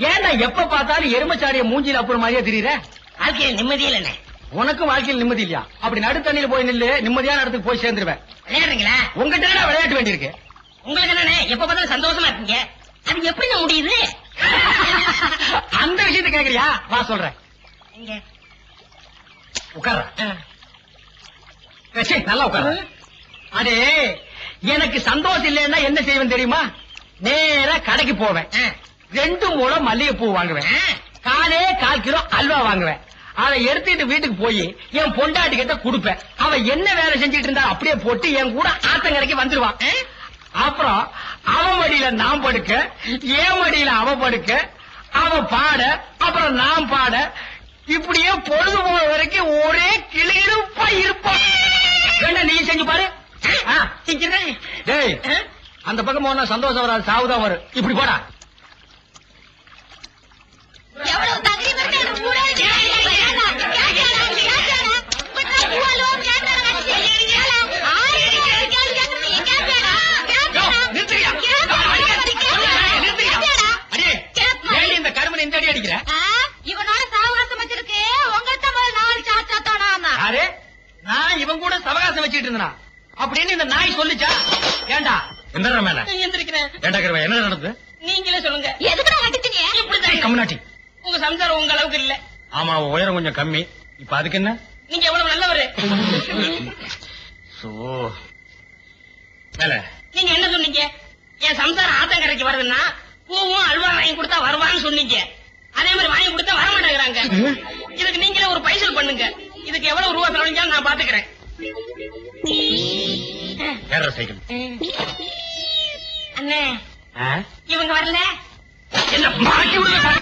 ஏன்டா எப்ப பார்த்தாலும் எருமச்சாரிய மூஞ்சில அப்புறம் மாதிரியே தெரியுற? வாழ்க்கையில நிம்மதியே இல்ல. உனக்கும் வாழ்க்கையில் நிம்மதி இல்லையா? அப்படி நடு தண்ணியில போய் நில்லு, நிம்மதியான இடத்துக்கு போய் சேர்ந்துருவேன். விளையாடுறீங்களா? உங்ககிட்ட விளையாட்டு வேண்டியிருக்கு. உங்களுக்கு என்னண்ணே எப்ப பார்த்தாலும் சந்தோஷமா இருக்கீங்க, அது எப்படி முடியுது? அந்த விஷயத்தை கேக்குறியா? வா சொல்றேன். உட்கார நல்லா உட்கார. அடே, எனக்கு சந்தோஷம் இல்லைன்னா என்ன செய்வேன் தெரியுமா? நேரா கடைக்கு போவேன், 2 முழம் மல்லிகைப்பூ வாங்குவேன், 1/4 கிலோ அல்வா வாங்குவேன். அதை எடுத்துட்டு வீட்டுக்கு போய் என் பொண்டாட்டி கிட்ட கொடுப்பேன். அவ என்ன வேலை செஞ்சிட்டு இருந்தா அப்படியே போட்டு என் கூட ஆத்தங்கரைக்கு வந்துருவான். அப்புறம் அவ மடியில நான் படுக்க, என் மடியில அவ படுக்க, அவ பாட, அப்புறம் நான் பாட, இப்படியே பொழுது போன வரைக்கும் ஒரே கிளியிருப்பா இருப்பான். என்ன நீ செஞ்சு பாரு. செஞ்சிடறேன். டேய், அந்த பக்கம் போனா சந்தோஷம் வராது, சாவுதான் வரும். இப்படி போடா. எவ்வளவு தகவல் எனக்கு கூட இந்த கருமன் இந்த அடி அடிக்கிற? இவனோட சாவகாசம் வச்சிருக்கு. உங்கள்கிட்ட முதல் 4 சாத்தானா? யாரு? நான் இவன் கூட சவகாசம் வச்சுட்டு இருந்தா அப்படின்னு இந்த நாய் சொல்லிச்சா? ஏண்டா எந்த மேல எந்திரிக்கிறேன். ஏண்டா கருவா, என்ன நடந்தது? நீங்களே சொல்லுங்க. எதுக்கு கட்டிட்டீங்க? இப்படிதான் கம்னாட்டி. உங்க சம்சாரம் உங்க அளவுக்கு இல்ல. ஆமா, உயரம் கொஞ்சம் கம்மி. இப்ப அதுக்கு என்ன? நீங்க எவ்வளவு நல்லவரு. நீங்க என்ன சொன்னீங்க? என் சம்சாரம் ஆத்தங்கரைக்கு வருதுன்னா பூவும் அல்வா வாங்கி கொடுத்தா வருவான்னு சொன்னீங்க. அதே மாதிரி வாங்கி கொடுத்தா வர மாட்டேங்கிறாங்க. இதுக்கு நீங்களே ஒரு பைசல் பண்ணுங்க. இதுக்கு எவ்வளவு ரூபா செலவழிஞ்சாலும் நான் பாத்துக்கிறேன். அண்ணே, ஆ? இவங்க வரல. என்ன மாட்டி விடுங்க.